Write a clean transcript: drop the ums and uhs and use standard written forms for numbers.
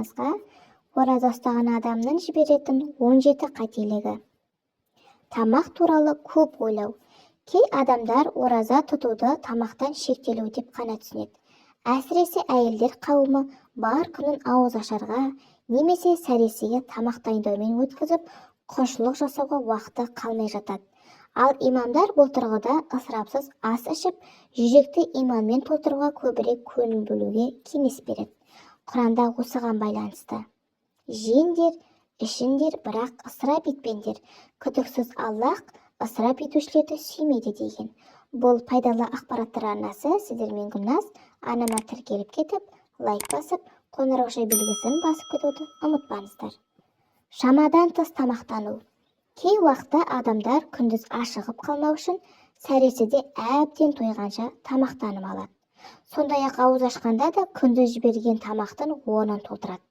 сұрағыңызға ораза ұстаған адамның жіберетін 17 қателігі. Тамақ туралы көп ойлау. Кей адамдар ораза тұтуды тамақтан шектелу деп қана түсінеді. Әсіресе әйелдер қауымы бар күнін ауыз ашарға немесе сәресіге тамақ дайындаумен өткізіп, құлшылық жасауға уақыты қалмай жатады. Ал имамдар бұл тұрғыда ысырапсыз ас ішіп, жүректі иманмен толтыруға көбірек көңіл бөлуге кеңес береді. Құранда осыған байланысты: жеңдер, ішіндер, бірақ ысырап етпеңдер. Күдіксіз Аллах ысырап етушілерді сүймейді деген. Бұл пайдалы ақпараттар арнасы. Сіздермен Гүлназ. Арнама тіркеліп кетіп, лайк басып, қоңырау белгісін басып кетуді ұмытпаңыздар. Шамадан тыс тамақтану. Кей уақытта адамдар күндіз ашығып қалмау үшін сәресіде әбден тойғанша тамақтанып алады. Сондай-ақ ауыз ашқанда да күндіз жіберген тамақтың орнын толтырады.